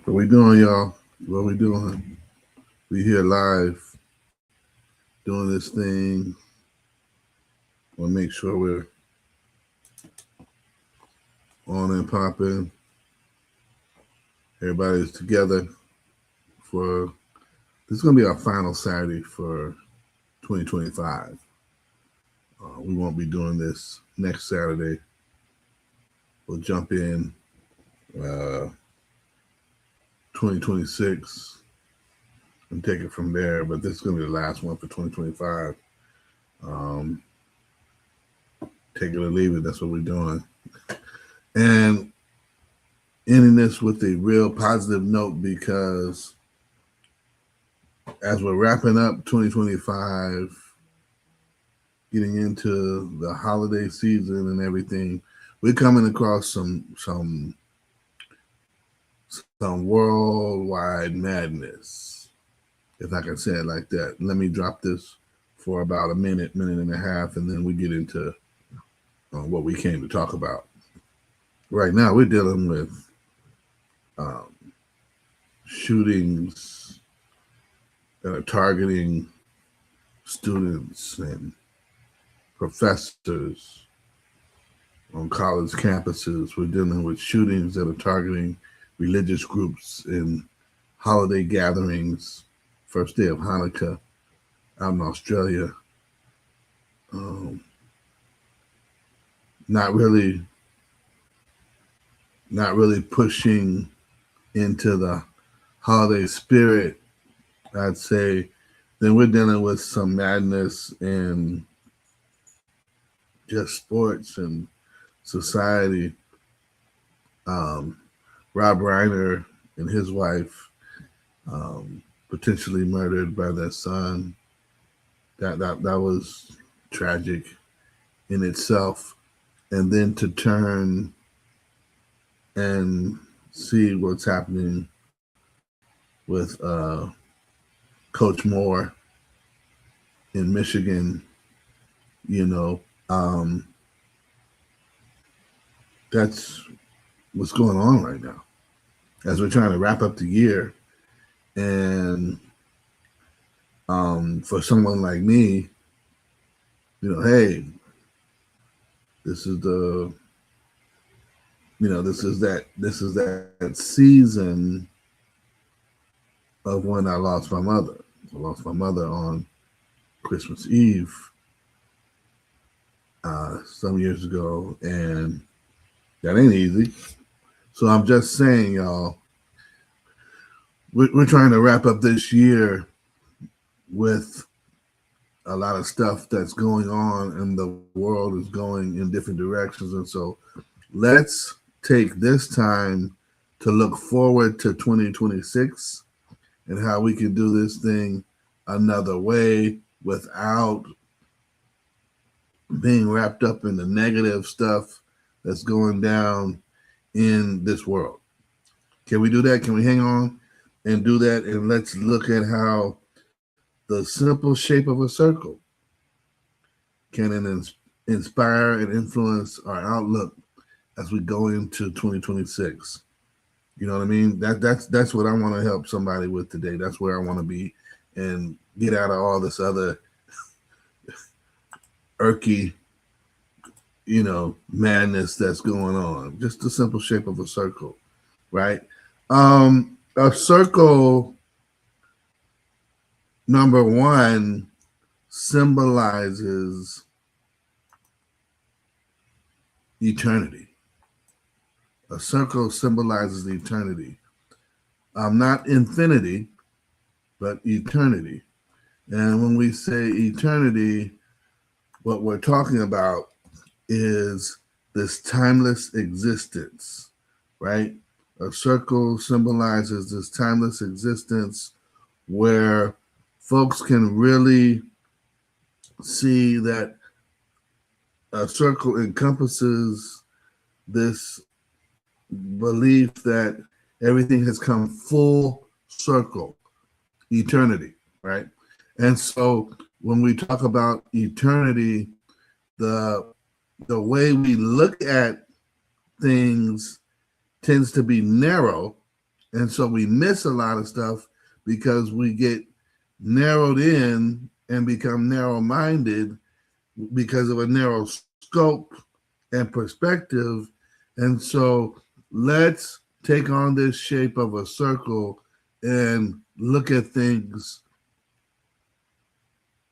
What we doing, y'all? What we doing? We here live doing this thing. We'll make sure we're on and popping. Everybody's together for this is gonna be our final Saturday for 2025. We won't be doing this next Saturday. We'll jump in 2026 and take it from there. But this is gonna be the last one for 2025. Um, take it or leave it. That's what we're doing. And ending this with a real positive note because as we're wrapping up 2025, getting into the holiday season and everything, we're coming across some worldwide madness, if I can say it like that. Let me drop this for about a minute and a half, and then we get into what we came to talk about. Right now, we're dealing with um, shootings that are targeting students and professors on college campuses. We're dealing with shootings that are targeting religious groups in holiday gatherings, first day of Hanukkah out in Australia. Um, not really, not really pushing into the holiday spirit, I'd say. Then we're dealing with some madness in just sports and society. Um, Rob Reiner and his wife potentially murdered by their son. That was tragic in itself. And then to turn and see what's happening with Coach Moore in Michigan, you know, um, that's what's going on right now as we're trying to wrap up the year. And for someone like me, hey, this is the, this is that season of when I lost my mother. I lost my mother on Christmas Eve some years ago, and that ain't easy. So I'm just saying, y'all, we're trying to wrap up this year with a lot of stuff that's going on, and the world is going in different directions. And so let's take this time to look forward to 2026 and how we can do this thing another way without being wrapped up in the negative stuff that's going down in this world. Can we do that? Can we hang on and do that? And let's look at how the simple shape of a circle can inspire and influence our outlook as we go into 2026. You know what I mean? That's what I want to help somebody with today. That's where I want to be, and get out of all this other irky, madness that's going on. Just the simple shape of a circle, right? A circle, number one, symbolizes eternity. A circle symbolizes eternity. Not infinity, but eternity. And when we say eternity, what we're talking about is this timeless existence, right? A circle symbolizes this timeless existence where folks can really see that a circle encompasses this belief that everything has come full circle, eternity, right? And so when we talk about eternity, the way we look at things tends to be narrow And so we miss a lot of stuff because we get narrowed in and become narrow minded because of a narrow scope and perspective. And so let's take on this shape of a circle and look at things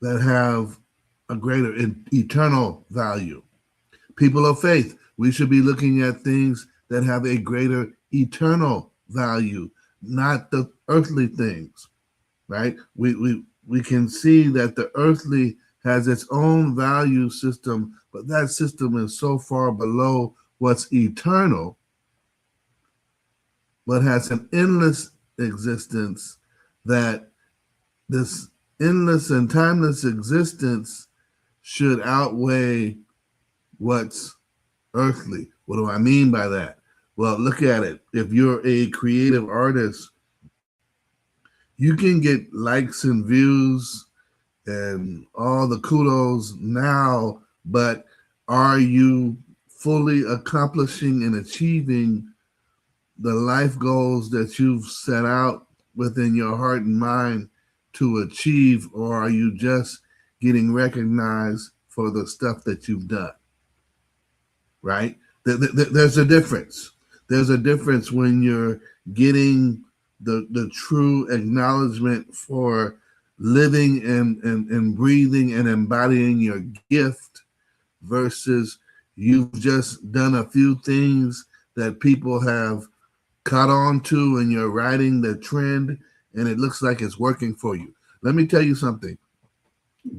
that have a greater eternal value. People of faith, we should be looking at things that have a greater eternal value, not the earthly things, right? We can see that the earthly has its own value system, but that system is so far below what's eternal, but has an endless existence, that this endless and timeless existence should outweigh what's earthly. What do I mean by that? Well, look at it. If you're a creative artist, you can get likes and views and all the kudos now, but are you fully accomplishing and achieving the life goals that you've set out within your heart and mind to achieve, or are you just getting recognized for the stuff that you've done? Right? There's a difference. There's a difference when you're getting the true acknowledgement for living and breathing and embodying your gift versus you've just done a few things that people have caught on to and you're riding the trend and it looks like it's working for you. Let me tell you something.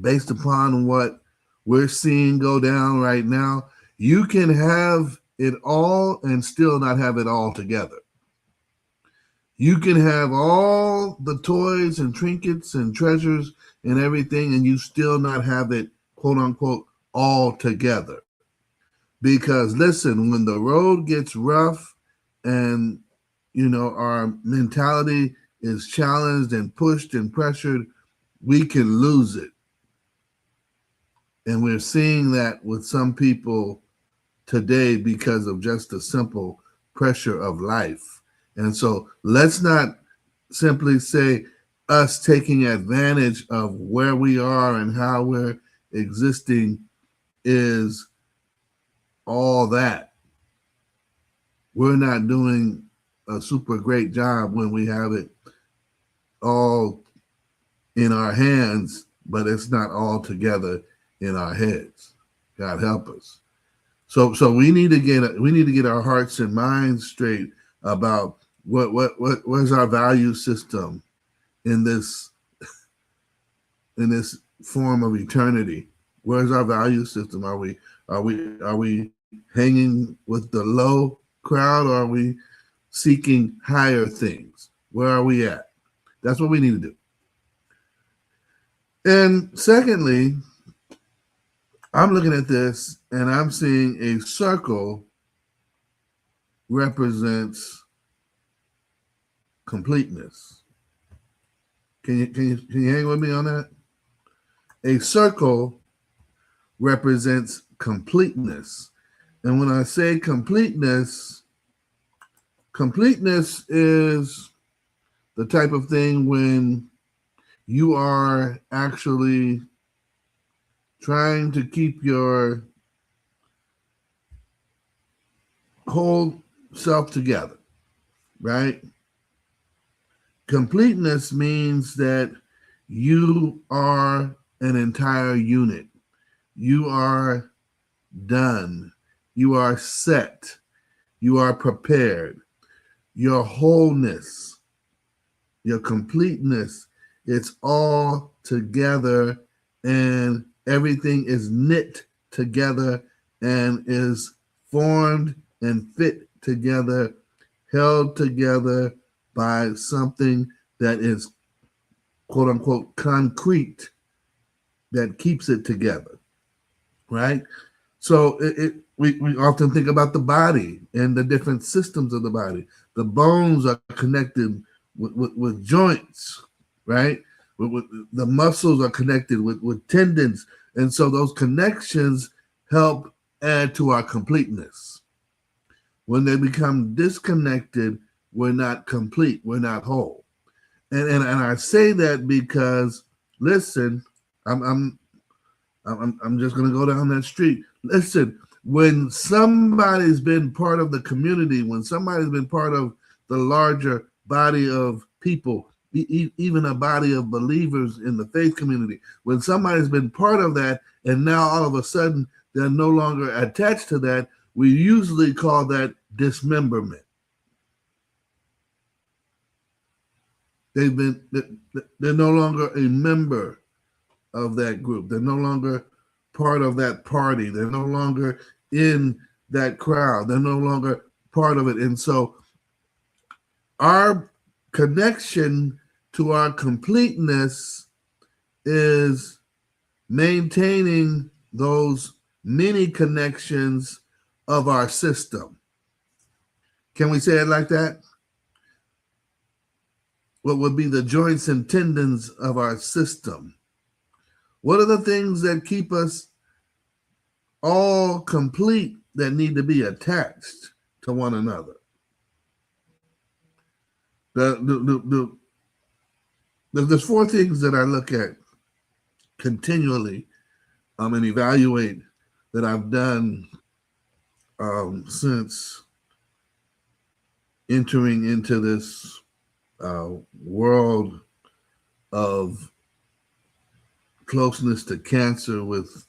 Based upon what we're seeing go down right now, you can have it all and still not have it all together. You can have all the toys and trinkets and treasures and everything, and you still not have it, quote unquote, all together. Because listen, when the road gets rough and, our mentality is challenged and pushed and pressured, we can lose it. And we're seeing that with some people today because of just the simple pressure of life. And so let's not simply say us taking advantage of where we are and how we're existing is all that. We're not doing a super great job when we have it all in our hands, but it's not all together in our heads. God help us. So we need to get our hearts and minds straight about what's our value system in this form of eternity. Where's our value system? Are we hanging with the low crowd, or are we seeking higher things? Where are we at? That's what we need to do. And secondly, I'm looking at this and I'm seeing a circle represents completeness. Can you hang with me on that? A circle represents completeness. And when I say completeness is the type of thing when you are actually trying to keep your whole self together, right? Completeness means that you are an entire unit. You are done. You are set. You are prepared. Your wholeness, your completeness, it's all together and everything is knit together and is formed and fit together, held together by something that is, quote unquote, concrete that keeps it together, right? So we often think about the body and the different systems of the body. The bones are connected with joints, right? The muscles are connected with tendons. And so those connections help add to our completeness. When they become disconnected, we're not complete, we're not whole. And I say that because, listen, I'm I'm I'm just gonna go down that street. Listen, when somebody's been part of the community, when somebody's been part of the larger body of people, even a body of believers in the faith community, when somebody's been part of that, and now all of a sudden they're no longer attached to that, we usually call that dismemberment. They've been they're no longer a member of that group. They're no longer part of that party. They're no longer in that crowd. They're no longer part of it. And so our connection to our completeness is maintaining those many connections of our system. Can we say it like that? What would be the joints and tendons of our system? What are the things that keep us all complete that need to be attached to one another? There's four things that I look at continually and evaluate that I've done since entering into this world of closeness to cancer with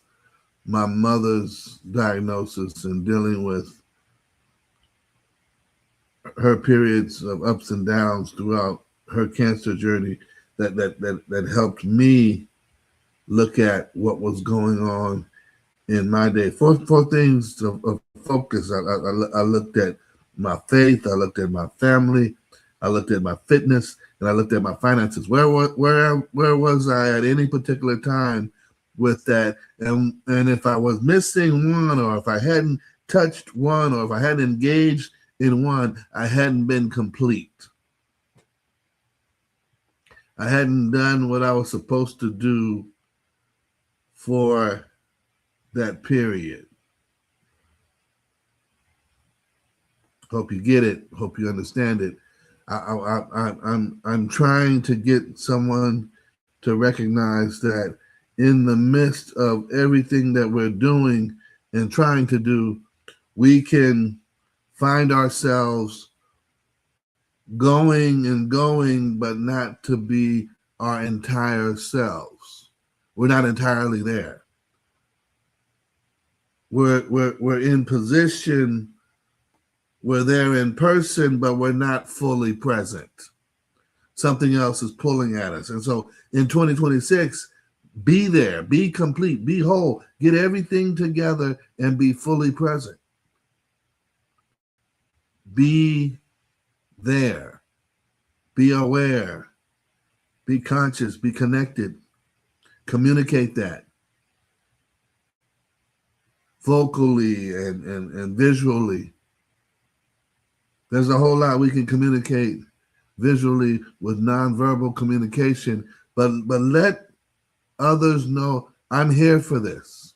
my mother's diagnosis and dealing with her periods of ups and downs throughout her cancer journey that helped me look at what was going on in my day. Four things of focus. I looked at my faith, I looked at my family, I looked at my fitness, and I looked at my finances. Where was I at any particular time with that? And if I was missing one, or if I hadn't touched one, or if I hadn't engaged in one, I hadn't been complete. I hadn't done what I was supposed to do for that period. Hope you get it. Hope you understand it. I'm trying to get someone to recognize that in the midst of everything that we're doing and trying to do, we can find ourselves going, but not to be our entire selves. We're not entirely there. We're in position. We're there in person, but we're not fully present. Something else is pulling at us. And so in 2026, be there, be complete, be whole, get everything together and be fully present. Be there, be aware, be conscious, be connected, communicate that vocally and visually. There's a whole lot we can communicate visually with nonverbal communication, but let others know I'm here for this.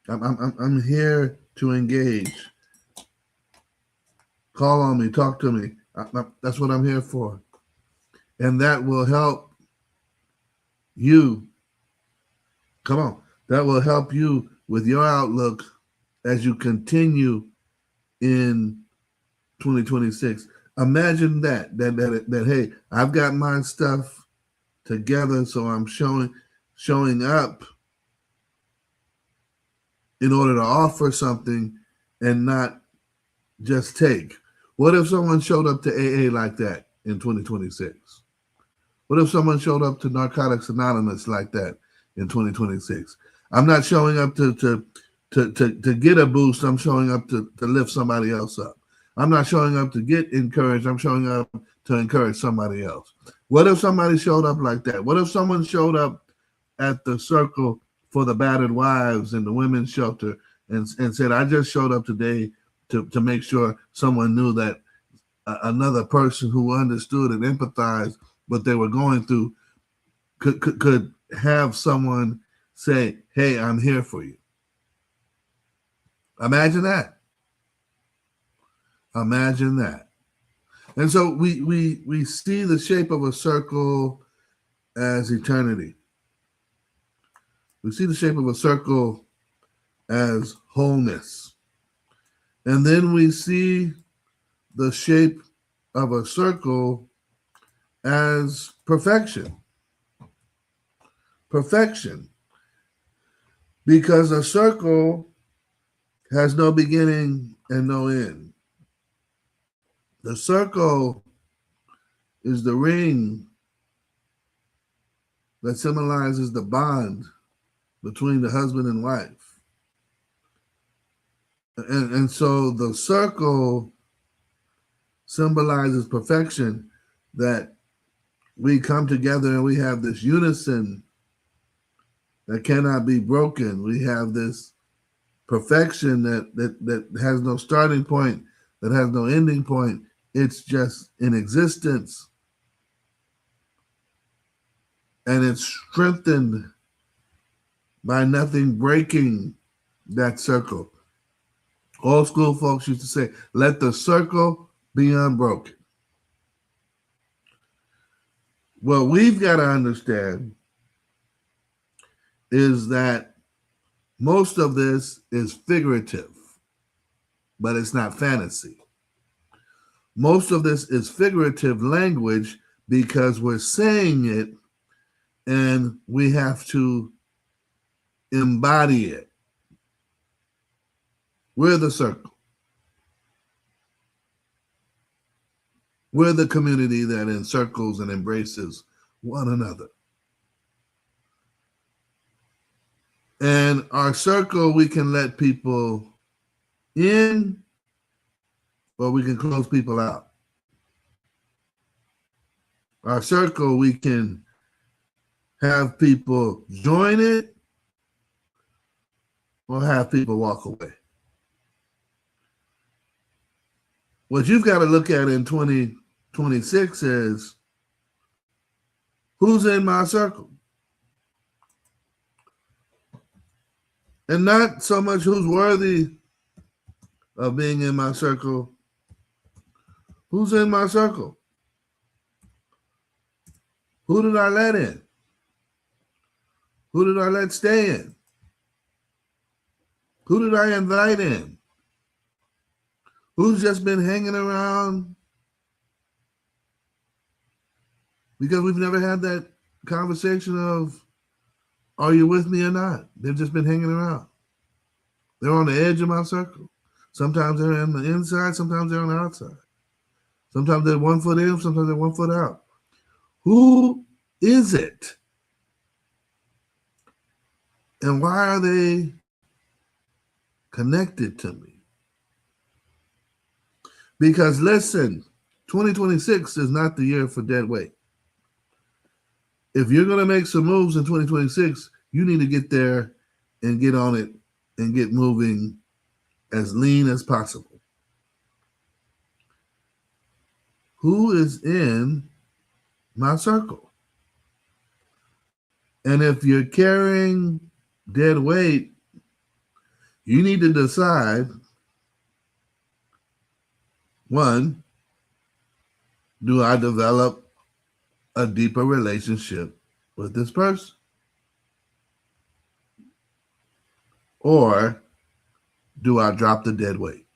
I'm here to engage. Call on me, talk to me. That's what I'm here for. And that will help you. Come on. That will help you with your outlook as you continue in 2026. Imagine that hey, I've got my stuff together, so I'm showing up in order to offer something and not just take. What if someone showed up to AA like that in 2026? What if someone showed up to Narcotics Anonymous like that in 2026? I'm not showing up to get a boost. I'm showing up to lift somebody else up. I'm not showing up to get encouraged. I'm showing up to encourage somebody else. What if somebody showed up like that? What if someone showed up at the circle for the battered wives in the women's shelter and said, I just showed up today to make sure someone knew that another person who understood and empathized what they were going through could have someone say, hey, I'm here for you. Imagine that. Imagine that. And so we see the shape of a circle as eternity. We see the shape of a circle as wholeness. And then we see the shape of a circle as perfection. Perfection. Because a circle has no beginning and no end. The circle is the ring that symbolizes the bond between the husband and wife. And so the circle symbolizes perfection, that we come together and we have this unison that cannot be broken. We have this perfection that has no starting point, that has no ending point. It's just in existence. And it's strengthened by nothing breaking that circle. Old school folks used to say, let the circle be unbroken. What we've got to understand is that most of this is figurative, but it's not fantasy. Most of this is figurative language because we're saying it and we have to embody it. We're the circle. We're the community that encircles and embraces one another. And our circle, we can let people in, or we can close people out. Our circle, we can have people join it or have people walk away. What you've got to look at in 2026 is, who's in my circle? And not so much who's worthy of being in my circle. Who's in my circle? Who did I let in? Who did I let stay in? Who did I invite in? Who's just been hanging around because we've never had that conversation of, are you with me or not? They've just been hanging around. They're on the edge of my circle. Sometimes they're on the inside, sometimes they're on the outside. Sometimes they're 1 foot in, sometimes they're 1 foot out. Who is it? And why are they connected to me? Because listen, 2026 is not the year for dead weight. If you're going to make some moves in 2026, you need to get there and get on it and get moving as lean as possible. Who is in my circle? And if you're carrying dead weight, you need to decide, one, do I develop a deeper relationship with this person? Or do I drop the dead weight?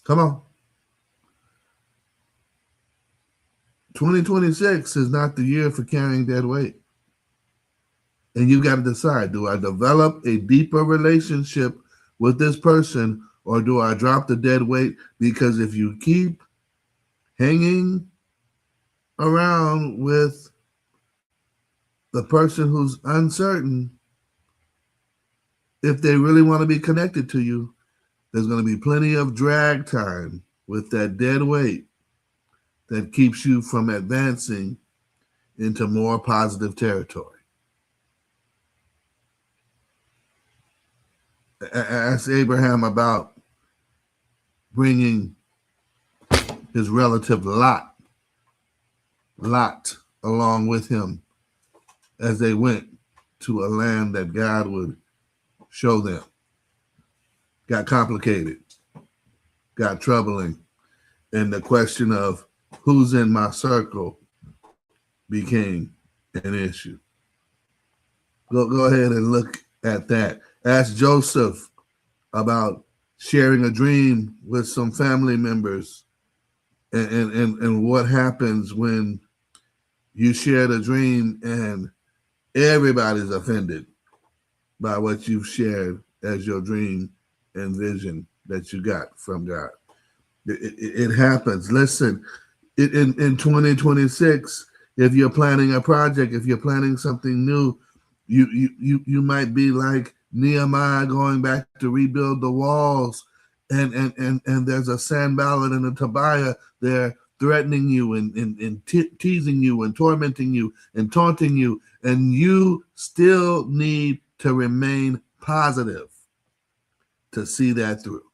Come on. 2026 is not the year for carrying dead weight. And you've got to decide, do I develop a deeper relationship with this person, or do I drop the dead weight? Because if you keep hanging around with the person who's uncertain, if they really want to be connected to you, there's going to be plenty of drag time with that dead weight that keeps you from advancing into more positive territory. Ask Abraham about bringing his relative Lot along with him as they went to a land that God would show them. Got complicated. got troubling, and the question of who's in my circle became an issue. Go ahead and look at that. Ask Joseph about sharing a dream with some family members, and what happens when you share the dream and everybody's offended by what you've shared as your dream and vision that you got from God. It happens. Listen, in 2026, if you're planning a project, if you're planning something new, you might be like Nehemiah going back to rebuild the walls, and there's a Sanballat and a Tobiah there threatening you and teasing you and tormenting you and taunting you, and you still need to remain positive to see that through.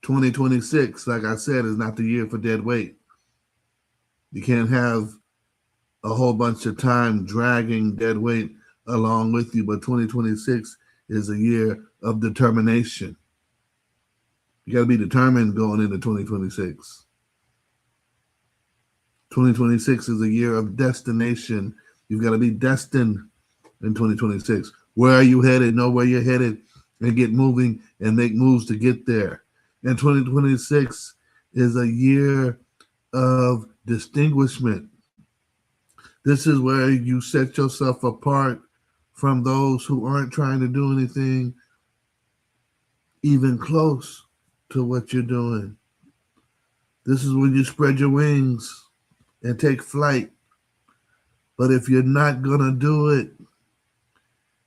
2026, like I said, is not the year for dead weight. You can't have a whole bunch of time dragging dead weight along with you, but 2026 is a year of determination. You got to be determined going into 2026. 2026 is a year of destination. You've got to be destined in 2026. Where are you headed? Know where you're headed and get moving and make moves to get there. And 2026 is a year of distinguishment. This is where you set yourself apart from those who aren't trying to do anything even close to what you're doing. This is when you spread your wings and take flight. But if you're not going to do it,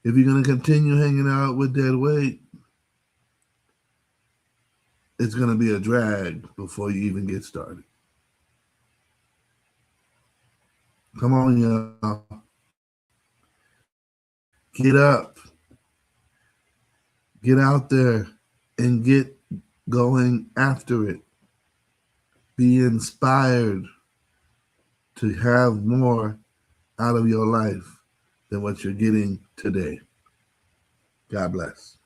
if you're going to continue hanging out with dead weight, it's going to be a drag before you even get started. Come on, y'all. Get up. Get out there and get going after it. Be inspired to have more out of your life than what you're getting today. God bless.